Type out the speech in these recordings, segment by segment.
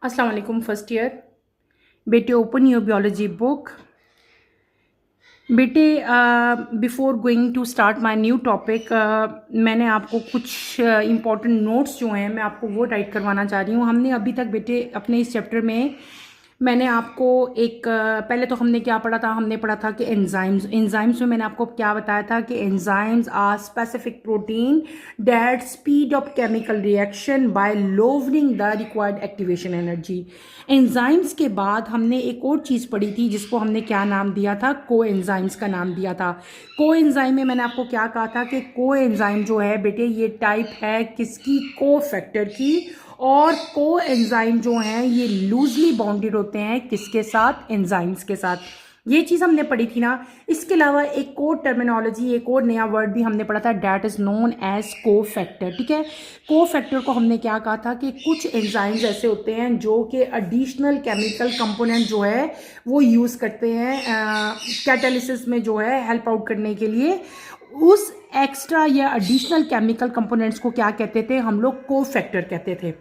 अस्सलाम वालेकुम first year. बेटे ओपन योर बियोलॉजी बुक। बेटे before going to start my new topic, मैंने आपको कुछ इम्पॉर्टेंट नोट्स जो हैं मैं आपको वो राइट करवाना चाह रही हूँ। हमने अभी तक बेटे अपने इस चैप्टर में मैंने आपको पहले तो हमने क्या पढ़ा था, हमने पढ़ा था कि एंजाइम्स में मैंने आपको क्या बताया था कि enzymes are specific protein that speed up chemical reaction by lowering the required activation energy. Enzymes के बाद हमने एक और चीज़ पढ़ी थी जिसको हमने क्या नाम दिया था, को एंजाइम्स का नाम दिया था। को एंजाइम में मैंने आपको क्या कहा था कि को एंजाइम जो है बेटे ये टाइप है किसकी, को फैक्टर की। और को एंजाइम जो हैं ये लूजली बाउंडेड होते हैं किसके साथ, एंजाइम्स के साथ। ये चीज़ हमने पढ़ी थी ना। इसके अलावा एक और टर्मिनोलॉजी, एक और नया वर्ड भी हमने पढ़ा था, डैट इज नोन एज को फैक्टर। ठीक है, को फैक्टर को हमने क्या कहा था कि कुछ एंजाइम्स ऐसे होते हैं जो कि एडिशनल केमिकल कंपोनेंट जो है वो यूज़ करते हैं कैटालिसिस में जो है हेल्प आउट करने के लिए। उस एक्स्ट्रा या एडिशनल केमिकल कंपोनेंट्स को क्या कहते थे हम लोग, को फैक्टर कहते थे।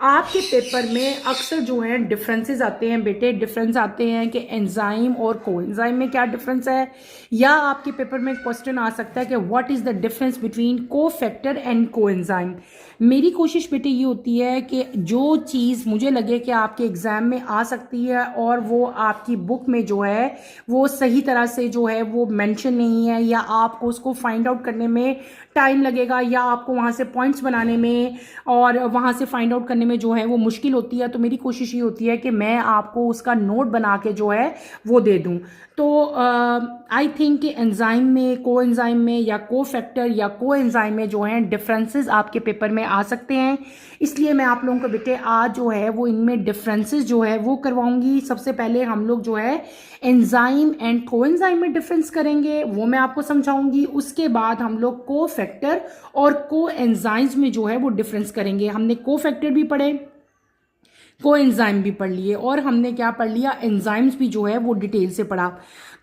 आपके पेपर में अक्सर जो है डिफरेंसेस आते हैं बेटे, डिफरेंस आते हैं कि एंजाइम और कोएंजाइम में क्या डिफरेंस है, या आपके पेपर में क्वेश्चन आ सकता है कि what is the difference between को फैक्टर एंड कोएंजाइम। मेरी कोशिश बेटे ये होती है कि जो चीज़ मुझे लगे कि आपके एग्जाम में आ सकती है और वो आपकी बुक में जो है वो सही तरह से जो है वो मेंशन नहीं है, या आपको उसको फाइंड आउट करने में टाइम लगेगा, या आपको वहाँ से पॉइंट्स बनाने में और वहाँ से फाइंड आउट करने में जो है वो मुश्किल होती है, तो मेरी कोशिश ये होती है कि मैं आपको उसका नोट बना के जो है वो दे दूँ। तो आई थिंक कि एंजाइम में, को एंजाइम में या को फैक्टर या को एंजाइम में जो है डिफरेंसेस आपके पेपर में आ सकते हैं। इसलिए मैं आप लोगों को बेटे आज जो है वो इनमें डिफरेंसेस जो है वो करवाऊंगी। सबसे पहले हम लोग जो है एंजाइम एंड को एंजाइम में डिफरेंस करेंगे, वो मैं आपको समझाऊंगी। उसके बाद हम लोग को फैक्टर और को एंजाइम्स में जो है वो डिफरेंस करेंगे। हमने को फैक्टर भी पढ़े, को एंजाइम भी पढ़ लिए, और हमने क्या पढ़ लिया, एंजाइम्स भी जो है वो डिटेल से पढ़ा।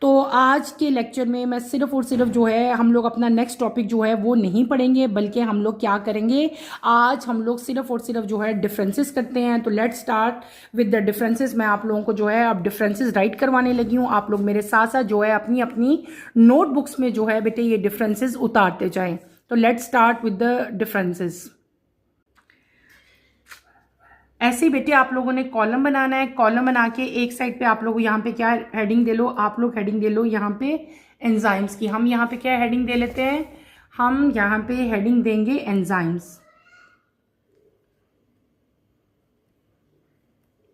तो आज के लेक्चर में मैं सिर्फ और सिर्फ जो है हम लोग अपना नेक्स्ट टॉपिक जो है वो नहीं पढ़ेंगे, बल्कि हम लोग क्या करेंगे, आज हम लोग सिर्फ और सिर्फ जो है डिफरेंसेस करते हैं। तो let's start with the differences. मैं आप लोगों को जो है अब डिफरेंसेस राइट करवाने लगी हूँ। आप लोग मेरे साथ साथ जो है अपनी अपनी नोटबुक्स में जो है बेटे ये डिफरेंसेस उतारते जाएं। तो let's start with the differences. ऐसे ही बेटे आप लोगों ने कॉलम बनाना है। कॉलम बना के एक साइड पे आप लोग यहाँ पे क्या हेडिंग दे लो, आप लोग हेडिंग दे लो यहाँ पे एंजाइम्स की। हम यहाँ पे क्या हेडिंग दे लेते हैं, हम यहाँ पे हेडिंग देंगे एंजाइम्स।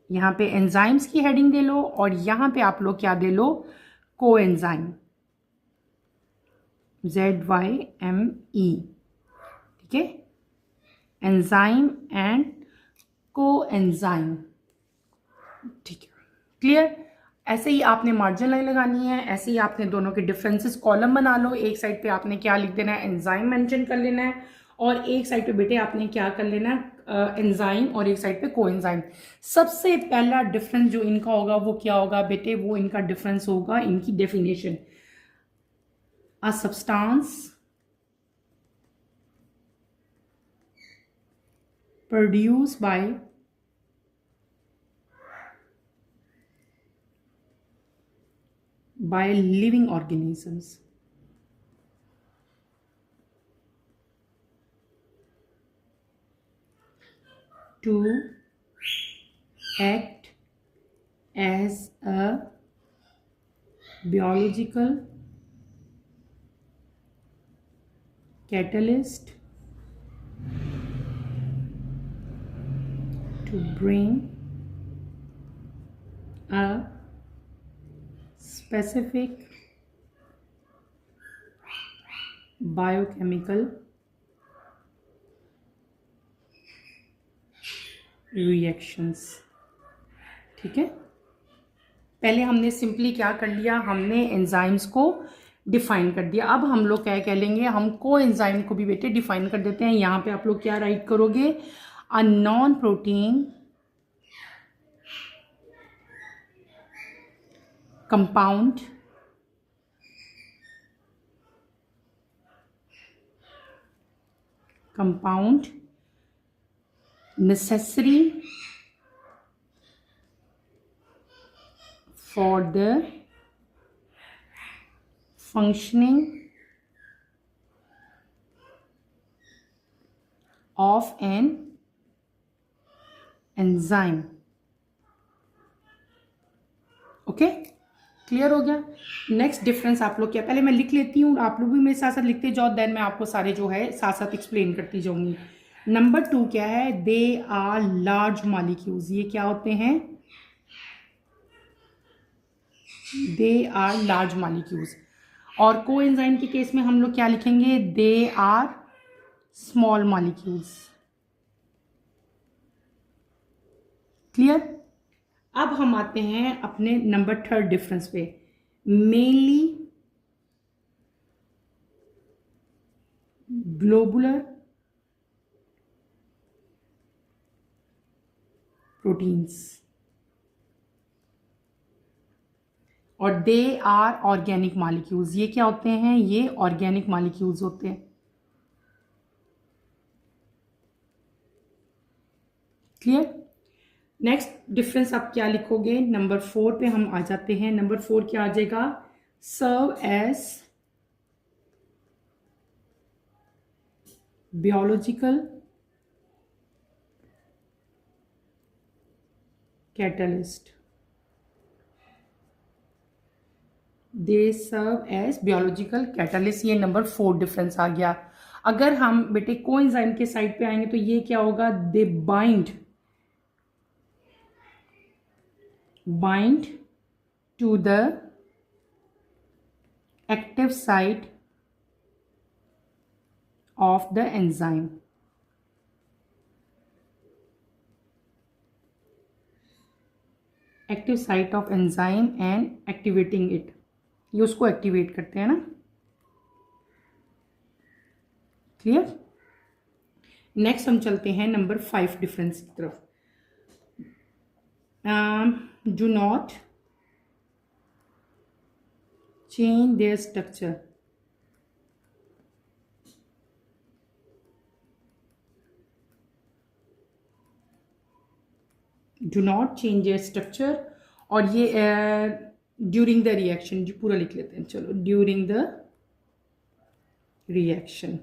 यहाँ पे एंजाइम्स की हेडिंग दे लो, और यहाँ पे आप लोग क्या दे लो, को एंजाइम, ZYME। ठीक है, एंजाइम एंड को एंजाइम। ठीक है, क्लियर। ऐसे ही आपने मार्जिन लाइन लगानी है, ऐसे ही आपने दोनों के डिफरेंसेस कॉलम बना लो। एक साइड पे आपने क्या लिख देना है, एंजाइम मेंशन कर लेना है, और एक साइड पे बेटे आपने क्या कर लेना है, एंजाइम, और एक साइड पे कोएंजाइम। सबसे पहला डिफरेंस जो इनका होगा वो क्या होगा बेटे, वो इनका डिफरेंस होगा इनकी definition. A substance produce by living organisms to act as a biological catalyst to bring a specific biochemical reactions। ठीक है, पहले हमने सिंपली क्या कर लिया, हमने एंजाइम्स को डिफाइन कर दिया। अब हम लोग क्या कह लेंगे, हम को एंजाइम को भी बेटे डिफाइन कर देते हैं। यहाँ पे आप लोग क्या राइट करोगे, अ non protein compound necessary for the functioning of an enzyme. Okay, clear हो गया। नेक्स्ट डिफरेंस आप लोग क्या, पहले मैं लिख लेती हूँ, आप लोग भी मेरे साथ साथ लिखते जाओ, देन मैं आपको सारे जो है साथ साथ एक्सप्लेन करती जाऊंगी। नंबर 2 क्या है, दे आर लार्ज मॉलिक्यूल्स। ये क्या होते हैं, दे आर लार्ज मॉलिक्यूल्स। और कोएंजाइम के केस में हम लोग क्या लिखेंगे, they are small molecules. Clear. अब हम आते हैं अपने नंबर 3 डिफरेंस पे। मेनली ग्लोबुलर प्रोटीन्स और दे आर ऑर्गेनिक मॉलिक्यूल्स। ये क्या होते हैं, ये ऑर्गेनिक मॉलिक्यूल्स होते हैं। क्लियर। नेक्स्ट डिफरेंस आप क्या लिखोगे, नंबर 4 पे हम आ जाते हैं। नंबर 4 क्या आ जाएगा, सर्व एज बियोलॉजिकल कैटलिस्ट। दे सर्व एज बियोलॉजिकल कैटलिस्ट। ये नंबर 4 डिफरेंस आ गया। अगर हम बेटे कोएंजाइम के साइड पे आएंगे तो ये क्या होगा, दे bind to the active site of the enzyme. Active site of enzyme and activating it. ये उसको एक्टिवेट करते हैं ना। क्लियर। नेक्स्ट हम चलते हैं नंबर 5 डिफरेंस की तरफ। Do not change their structure. Do not change their structure। और ये ड्यूरिंग द रिएक्शन, जो पूरा लिख लेते हैं, चलो, ड्यूरिंग द रिएक्शन।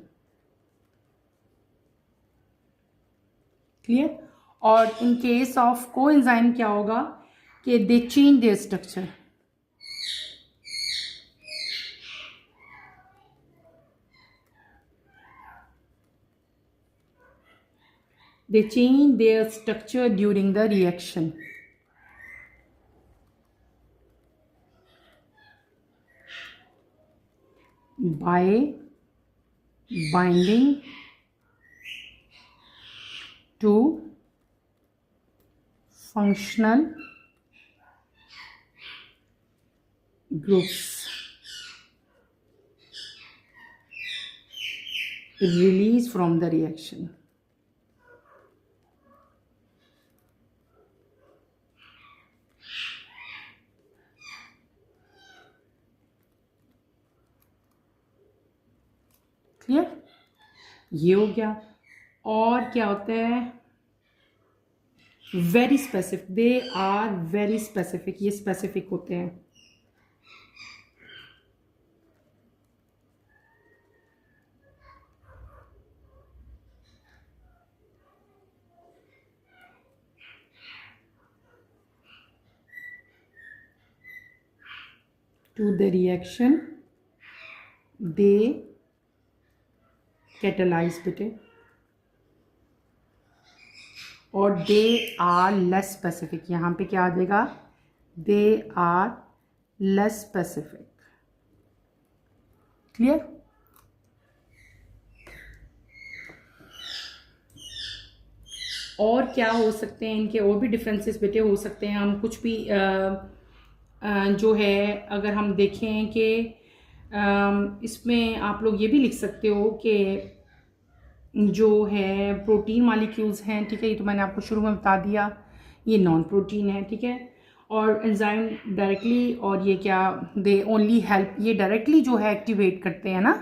क्लियर। और इन केस ऑफ कोएंजाइम क्या होगा कि दे change their structure. They change their structure during the reaction. By binding to functional groups released from the reaction. Clear. ये हो गया। और क्या होता है, very specific. They are very specific. ये स्पेसिफिक होते हैं। To the reaction they catalyze बेटे। और दे आर लेस स्पेसिफिक। यहाँ पे क्या आ जाएगा, they are less specific. Clear. और क्या हो सकते हैं इनके, और भी डिफरेंसेस बेटे हो सकते हैं। हम कुछ भी जो है अगर हम देखें कि इसमें आप लोग ये भी लिख सकते हो कि जो है प्रोटीन मॉलिक्यूल्स हैं, ठीक है, ये तो मैंने आपको शुरू में बता दिया, ये नॉन प्रोटीन है, ठीक है। और एंजाइम डायरेक्टली, और ये क्या, दे ओनली हेल्प, ये डायरेक्टली जो है एक्टिवेट करते हैं ना,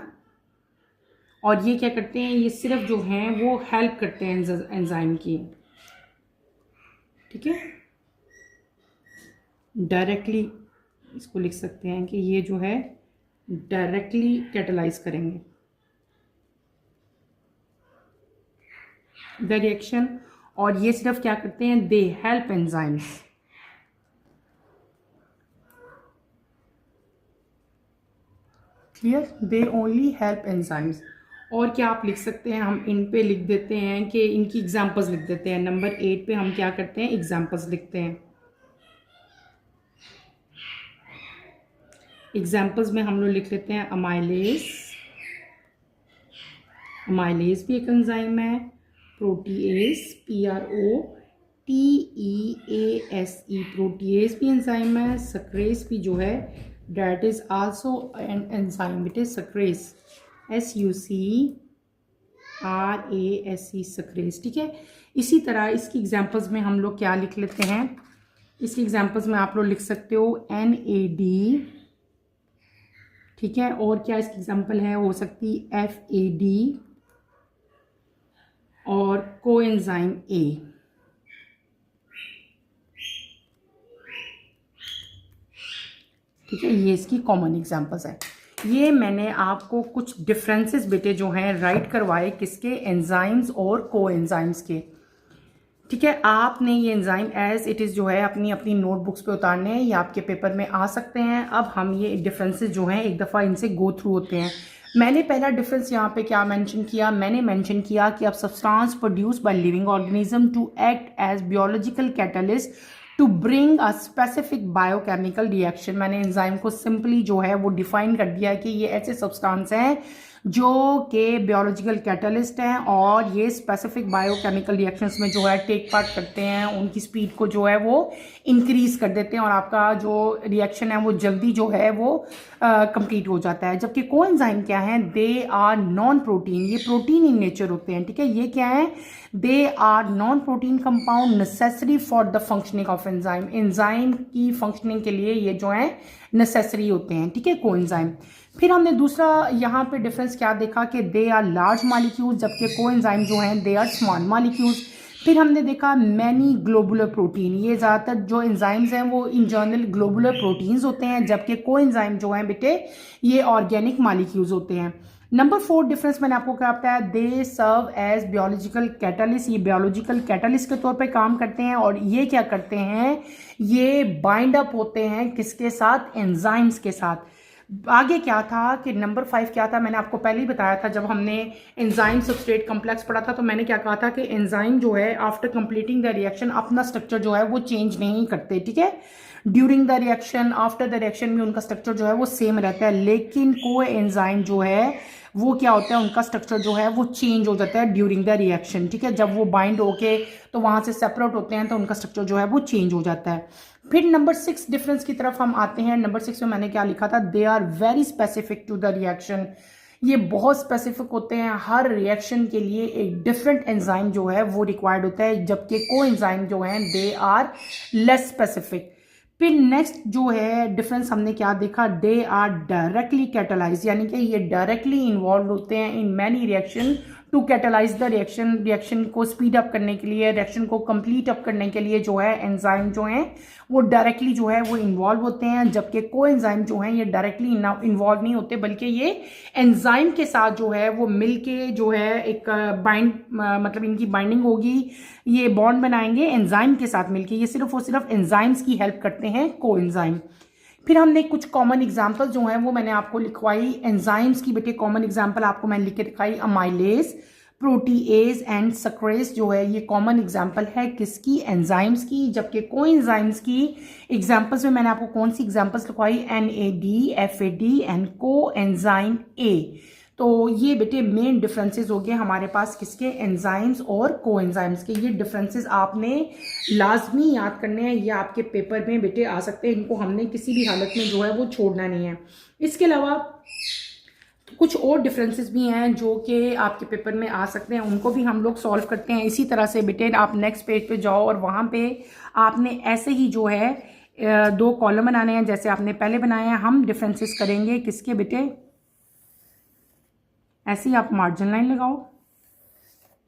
और ये क्या करते हैं, ये सिर्फ जो हैं वो हेल्प करते हैं एंजाइम की, ठीक है, डायरेक्टली इसको लिख सकते हैं कि ये जो है डायरेक्टली कैटालाइज करेंगे द रिएक्शन, और ये सिर्फ क्या करते हैं, they help enzymes. Clear, they only help enzymes. और क्या आप लिख सकते हैं, हम इन पे लिख देते हैं कि इनकी एग्जांपल्स लिख देते हैं। नंबर 8 पे हम क्या करते हैं, एग्जांपल्स लिखते हैं। एग्जांपल्स में हम लोग लिख लेते हैं अमाइलेज, अमाइलेज भी एक एंजाइम है। प्रोटीएज, PROTEASE, प्रोटीएज भी एंजाइम है। सक्रेज भी जो है that is also an enzyme, it is sucrase, SUCRASE, sucrase. ठीक है, इसी तरह इसकी एग्जांपल्स में हम लोग क्या लिख लेते हैं, इसकी एग्जांपल्स में आप लोग लिख सकते हो NAD। ठीक है, और क्या इसकी एग्जांपल है, हो सकती FAD और कोएंजाइम A। ठीक है, ये इसकी कॉमन एग्जांपल्स है। ये मैंने आपको कुछ डिफरेंसेस बेटे जो हैं राइट करवाए, किसके, एंजाइम्स और कोएंजाइम्स के। ठीक है, आपने ये एंजाइम एज इट इज़ जो है अपनी अपनी नोटबुक्स पे उतारने हैं, या आपके पेपर में आ सकते हैं। अब हम ये डिफरेंसेस जो हैं एक दफ़ा इनसे गो थ्रू होते हैं। मैंने पहला डिफरेंस यहाँ पे क्या मेंशन किया, मैंने मेंशन किया कि अब substance produce by living organism to act as biological catalyst to bring a specific biochemical reaction. मैंने एंजाइम को सिंपली जो है वो डिफाइन कर दिया है कि ये ऐसे सब्सटेंस हैं जो कि बियोलॉजिकल कैटलिस्ट हैं और ये स्पेसिफिक बायोकेमिकल रिएक्शंस में जो है टेक पार्ट करते हैं, उनकी स्पीड को जो है वो इंक्रीज कर देते हैं और आपका जो रिएक्शन है वो जल्दी जो है वो कंप्लीट हो जाता है। जबकि कोएंजाइम क्या है, दे आर नॉन प्रोटीन, ये प्रोटीन इन नेचर होते हैं। ठीक है, ये क्या है, they are non protein compound necessary for the functioning of enzyme, enzyme की फंक्शनिंग के लिए ये जो है नेसेसरी होते हैं। ठीक है, कोएंजाइम। फिर हमने दूसरा यहाँ पे डिफरेंस क्या देखा कि दे आर लार्ज मॉलिक्यूल्स, जबकि कोएंजाइम जो हैं दे आर स्मॉल मॉलिक्यूल्स। फिर हमने देखा मैनी ग्लोबुलर प्रोटीन, ये ज़्यादातर जो एंजाइम्स हैं वो इन जनरल ग्लोबुलर प्रोटीन्स होते हैं, जबकि कोएंजाइम जो हैं बेटे ये ऑर्गेनिक मॉलिक्यूल्स होते हैं। नंबर 4 डिफरेंस मैंने आपको क्या बताया, दे सर्व एज बायोलॉजिकल कैटलिस्ट, ये बायोलॉजिकल कैटलिस्ट के तौर पे काम करते हैं और ये क्या करते हैं, ये बाइंड अप होते हैं किसके साथ, एंजाइम्स के साथ। आगे क्या था कि नंबर 5 क्या था, मैंने आपको पहले ही बताया था जब हमने एंजाइम सबस्ट्रेट कॉम्प्लेक्स पढ़ा था, तो मैंने क्या कहा था कि एंजाइम जो है आफ्टर कंप्लीटिंग द रिएक्शन अपना स्ट्रक्चर जो है वो चेंज नहीं करते। ठीक है, during the reaction, after the reaction में उनका स्ट्रक्चर जो है वो सेम रहता है, लेकिन कोएंजाइम जो है वो क्या होता है, उनका स्ट्रक्चर जो है वो चेंज हो जाता है ड्यूरिंग द रिएक्शन। ठीक है, जब वो बाइंड होके तो वहां से सेपरेट होते हैं तो उनका स्ट्रक्चर जो है वो चेंज हो जाता है। फिर नंबर 6 डिफरेंस की तरफ हम आते हैं। नंबर 6 में मैंने क्या लिखा था, they are very specific to the reaction, ये बहुत स्पेसिफिक होते हैं, हर रिएक्शन के लिए एक डिफरेंट एंजाइम जो है वो रिक्वायर्ड होता है, जबकि कोएंजाइम जो हैं दे आर लेस स्पेसिफिक। फिर नेक्स्ट जो है डिफरेंस हमने क्या देखा, दे आर डायरेक्टली कैटलाइज, यानी कि ये डायरेक्टली इन्वॉल्व होते हैं in many reaction to catalyse the reaction, reaction को स्पीड अप करने के लिए, रिएक्शन को कंप्लीट अप करने के लिए जो है एंजाइम जो हैं वो डायरेक्टली जो है वो इन्वॉल्व होते हैं, जबकि कोएंजाइम जो हैं ये डायरेक्टली इन्वॉल्व नहीं होते, बल्कि ये एंजाइम के साथ जो है वो मिलके जो है एक बाइंड, मतलब इनकी बाइंडिंग होगी, ये बॉन्ड बनाएंगे एंजाइम के साथ मिलके, ये सिर्फ और सिर्फ एंजाइम्स की हेल्प करते हैं कोएंजाइम। फिर हमने कुछ कॉमन एग्जांपल जो हैं वो मैंने आपको लिखवाई एंजाइम्स की, बेटे कॉमन एग्जांपल आपको मैंने लिख के दिखाई, अमाइलेज, प्रोटीएज एंड सक्रेज जो है ये कॉमन एग्जांपल है किसकी, एंजाइम्स की। जबकि कोएंजाइम्स की एग्जांपल्स में मैंने आपको कौन सी एग्जांपल्स लिखवाई, NAD, FAD and coenzyme A। तो ये बेटे मेन डिफरेंसेस हो गए हमारे पास किसके, एंजाइम्स और कोएंजाइम्स के। ये डिफरेंसेस आपने लाजमी याद करने हैं, ये आपके पेपर में बेटे आ सकते हैं, इनको हमने किसी भी हालत में जो है वो छोड़ना नहीं है। इसके अलावा कुछ और डिफरेंसेस भी हैं जो कि आपके पेपर में आ सकते हैं, उनको भी हम लोग सॉल्व करते हैं। इसी तरह से बेटे आप नेक्स्ट पेज पे जाओ और वहाँ पे आपने ऐसे ही जो है 2 कॉलम बनाने हैं जैसे आपने पहले बनाए हैं। हम डिफरेंसेस करेंगे किसके बेटे, ऐसे ही आप मार्जिन लाइन लगाओ।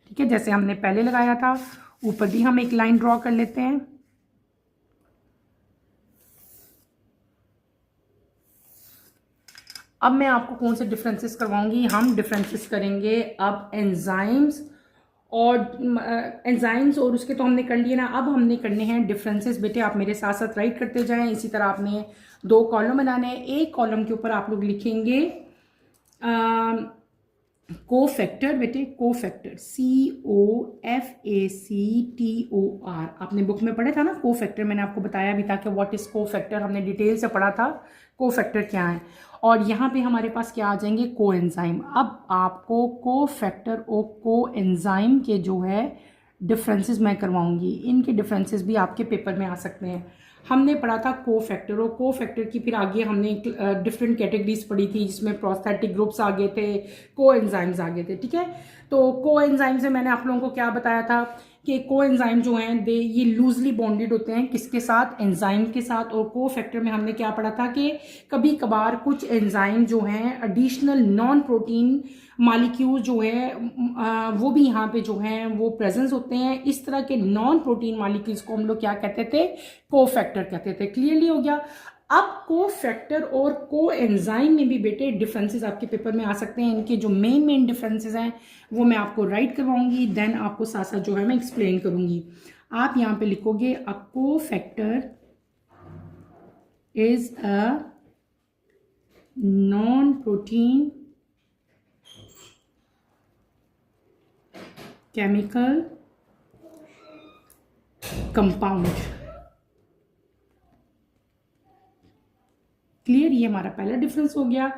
ठीक है, जैसे हमने पहले लगाया था, ऊपर भी हम एक लाइन ड्रॉ कर लेते हैं। अब मैं आपको कौन से डिफरेंसेस करवाऊंगी, हम डिफरेंसेस करेंगे अब एंजाइम्स और उसके तो हमने कर लिए ना, अब हमने करने हैं डिफरेंसेस। बेटे आप मेरे साथ साथ राइट करते जाएं। इसी तरह आपने 2 कॉलम बनाने हैं। एक कॉलम के ऊपर आप लोग लिखेंगे कोफैक्टर। बेटे कोफैक्टर COFACTOR, आपने बुक में पढ़ा था ना कोफैक्टर, मैंने आपको बताया भी था कि व्हाट इज कोफैक्टर, हमने डिटेल से पढ़ा था कोफैक्टर क्या है। और यहाँ पे हमारे पास क्या आ जाएंगे, कोएंजाइम। अब आपको कोफैक्टर और कोएंजाइम के जो है डिफरेंसेस मैं करवाऊंगी, इनके डिफरेंसेस भी आपके पेपर में आ सकते हैं। हमने पढ़ा था कोफैक्टर, और कोफैक्टर की फिर आगे हमने डिफरेंट कैटेगरीज पढ़ी थी, जिसमें प्रोस्थेटिक ग्रुप्स आ गए थे, कोएंजाइम्स आ गए थे। ठीक है, तो कोएंजाइम से मैंने आप लोगों को क्या बताया था कि कोएंजाइम जो हैं ये लूजली बॉन्डेड होते हैं, किसके साथ, एंजाइम के साथ। और कोफैक्टर में हमने क्या पढ़ा था कि कभी कभार कुछ एंजाइम जो हैं एडिशनल नॉन प्रोटीन मालिक्यूल जो है वो भी यहाँ पे जो हैं वो प्रेजेंस होते हैं। इस तरह के नॉन प्रोटीन मालिक्यूल्स को हम लोग क्या कहते थे, कोफैक्टर कहते थे। क्लियरली हो गया। अब कोफैक्टर और कोएंजाइम में भी बेटे डिफरेंसेस आपके पेपर में आ सकते हैं। इनके जो मेन डिफरेंसेस हैं वो मैं आपको राइट करवाऊंगी, देन आपको साथ साथ जो है मैं एक्सप्लेन करूंगी। आप यहाँ पे लिखोगे a cofactor is a non protein chemical compound. Clear, ये हमारा पहला डिफरेंस हो गया।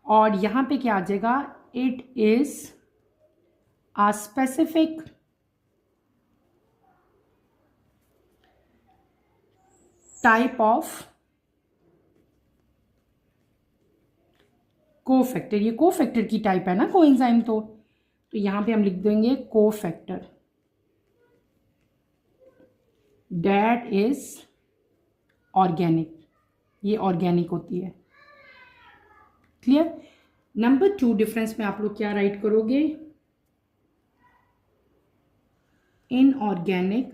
और यहां पे क्या आ जाएगा, it is a specific type of cofactor. ये कोफैक्टर की टाइप है ना कोएंजाइम, तो यहां पे हम लिख देंगे कोफैक्टर दैट इज ऑर्गेनिक, ये ऑर्गेनिक होती है। क्लियर। नंबर 2 डिफरेंस में आप लोग क्या राइट करोगे, inorganic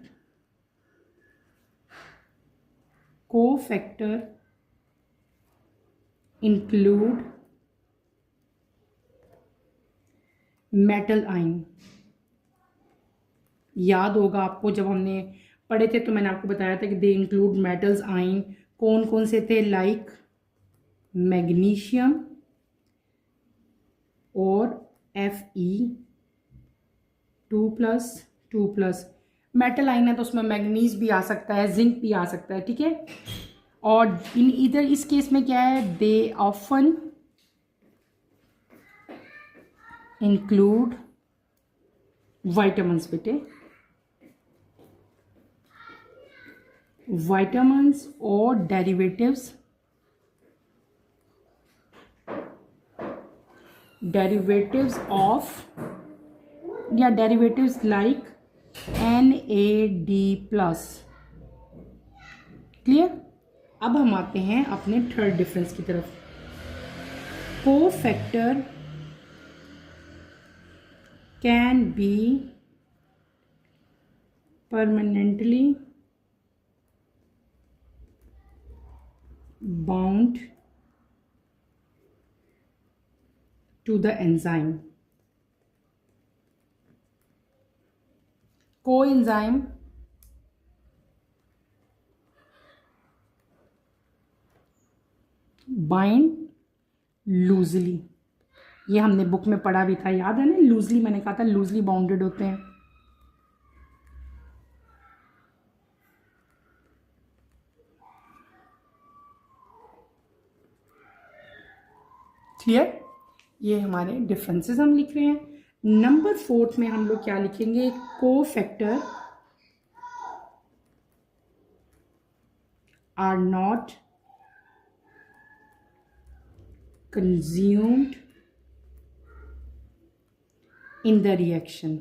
cofactor include metal ion. याद होगा आपको जब हमने पढ़े थे तो मैंने आपको बताया था कि दे इंक्लूड मेटल्स आयन। कौन कौन से थे, लाइक मैग्नीशियम और Fe2+2+। मेटल आयन है तो उसमें मैग्नीज भी आ सकता है, जिंक भी आ सकता है। ठीक है, और इधर इस केस में क्या है, दे ऑफन इंक्लूड विटामिन्स। बेटे विटामिन्स और डेरिवेटिव्स ऑफ या डेरिवेटिव्स लाइक NAD+। क्लियर। अब हम आते हैं अपने थर्ड डिफरेंस की तरफ। Cofactor can B permanently bound to the enzyme. Coenzyme bind loosely, ये हमने बुक में पढ़ा भी था, याद है ना, लूजली मैंने कहा था लूजली बाउंडेड होते हैं। क्लियर, ये हमारे डिफरेंसेस हम लिख रहे हैं। नंबर 4 में हम लोग क्या लिखेंगे, cofactor are not consumed in the reaction।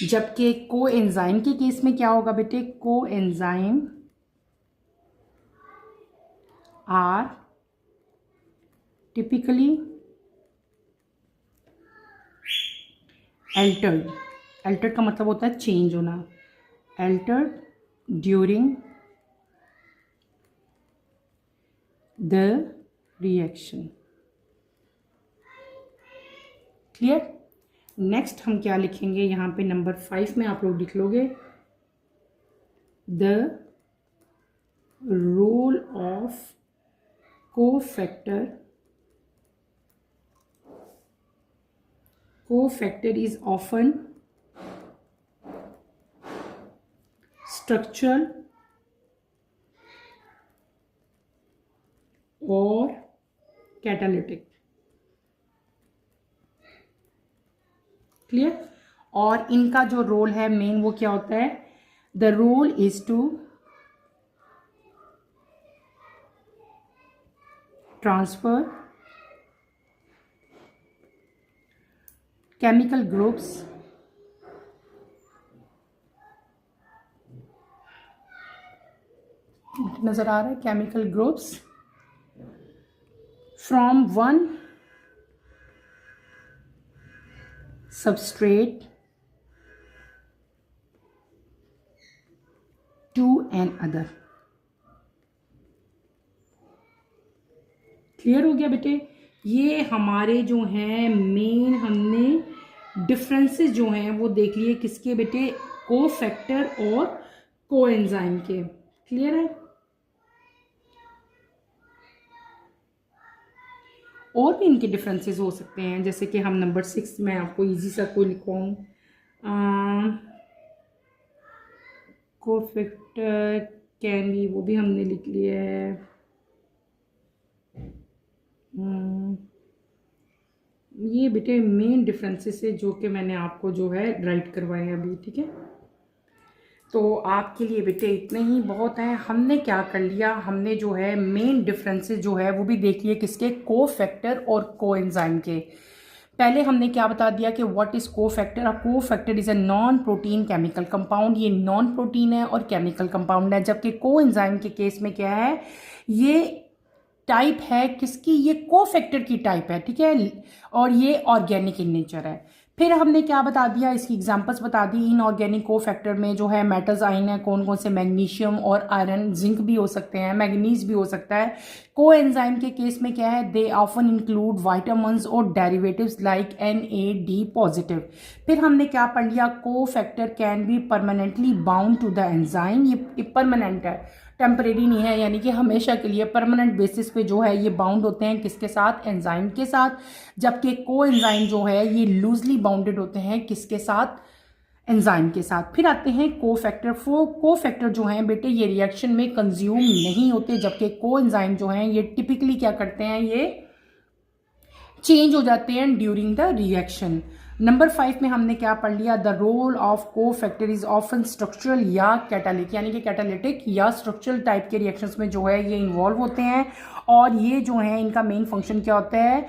जबकि कोएंजाइम के केस में क्या होगा बेटे, कोएंजाइम आर टिपिकली अल्टर्ड। का मतलब होता है चेंज होना। Altered during the reaction. Clear. Next हम क्या लिखेंगे यहाँ पे नंबर 5 में आप लोग लिख लोगे the role of cofactor is often structural और कैटालिटिक। क्लियर। और इनका जो रोल है मेन वो क्या होता है, the role is to transfer chemical groups नजर आ रहा है, chemical groups from one substrate to another। Clear हो गया बेटे। ये हमारे जो हैं मेन हमने डिफरेंसेस जो हैं वो देख लिए किसके बेटे, कोफैक्टर और कोएंजाइम के। क्लियर है। और भी इनके डिफरेंसेस हो सकते हैं, जैसे कि हम नंबर 6 में आपको इजी सा कोई लिखवाऊँ, कोफैक्टर कैन बी, वो भी हमने लिख लिया है। ये बेटे मेन डिफरेंसेस है जो कि मैंने आपको जो है राइट करवाए हैं अभी। ठीक है, तो आपके लिए बेटे इतने ही बहुत हैं। हमने क्या कर लिया, हमने जो है मेन डिफरेंसेस जो है वो भी देख लिए किसके, कोफैक्टर और कोएंजाइम के। पहले हमने क्या बता दिया कि what is cofactor. A cofactor is a non protein chemical compound. ये नॉन प्रोटीन है और केमिकल कंपाउंड है। जबकि कोएंजाइम के केस में क्या है, ये टाइप है किसकी, ये कोफैक्टर की टाइप है। ठीक है, और ये ऑर्गेनिक इन नेचर है। फिर हमने क्या बता दिया, इसकी एग्जांपल्स बता दी। इनऑर्गेनिक कोफैक्टर में जो है मेटल्स आइन है, कौन कौन से, मैग्नीशियम और आयरन, जिंक भी हो सकते हैं, मैग्नीज भी हो सकता है। कोएंजाइम के केस में क्या है, दे ऑफन इंक्लूड वाइटामिन्स और डेरिवेटिव्स लाइक NAD पॉजिटिव। फिर हमने क्या पढ़ लिया, cofactor can be permanently bound to the enzyme. ये परमानेंट है, टेम्परेरी नहीं है, यानी कि हमेशा के लिए परमानेंट बेसिस पे जो है ये बाउंड होते हैं किसके साथ, एंजाइम के साथ। जबकि कोएंजाइम जो है ये लूजली बाउंडेड होते हैं किसके साथ, एंजाइम के साथ। फिर आते हैं कोफैक्टर। कोफैक्टर जो हैं बेटे ये रिएक्शन में कंज्यूम नहीं होते, जबकि कोएंजाइम जो हैं ये टिपिकली क्या करते हैं, ये चेंज हो जाते हैं ड्यूरिंग द रिएक्शन। नंबर 5 में हमने क्या पढ़ लिया, the role of cofactor is often structural या कैटालिटिक, यानी कि कैटालिटिक या स्ट्रक्चरल टाइप के रिएक्शंस में जो है ये इन्वॉल्व होते हैं। और ये जो है इनका मेन फंक्शन क्या होता है,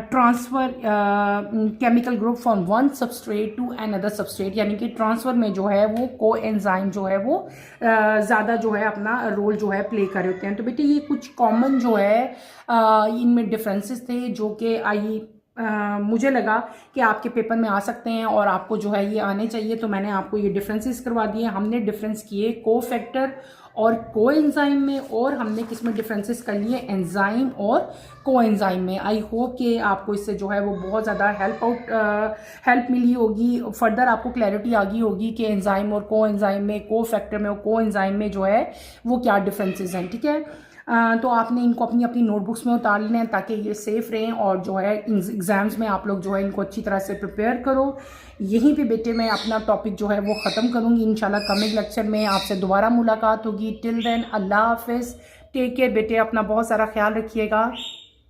transfer chemical group from one substrate to another substrate, यानी कि ट्रांसफर में जो है वो कोएंजाइम जो है वो ज़्यादा जो है अपना रोल जो है प्ले कर रहे होते हैं। तो बेटे ये कुछ कॉमन जो है इनमें डिफरेंसेस थे जो कि मुझे लगा कि आपके पेपर में आ सकते हैं और आपको जो है ये आने चाहिए, तो मैंने आपको ये डिफरेंसेस करवा दिए। हमने डिफरेंस किए कोफैक्टर और कोएंजाइम में, और हमने किस में डिफरेंसेस कर लिए, एंजाइम और कोएंजाइम में। आई होप कि आपको इससे जो है वो बहुत ज़्यादा हेल्प मिली होगी, फर्दर आपको क्लैरिटी आ गई होगी कि एंजाइम और कोएंजाइम में, कोफैक्टर में और कोएंजाइम में जो है वो क्या डिफरेंसेस हैं। ठीक है, तो आपने इनको अपनी अपनी नोटबुक्स में उतार लेना है ताकि ये सेफ रहें, और जो है एग्ज़ाम्स में आप लोग जो है इनको अच्छी तरह से प्रिपेयर करो। यहीं पे बेटे मैं अपना टॉपिक जो है वो ख़त्म करूँगी। इंशाल्लाह कमिंग लेक्चर में आपसे दोबारा मुलाकात होगी। टिल देन अल्लाह हाफिज़, टेक केयर बेटे, अपना बहुत सारा ख्याल रखिएगा।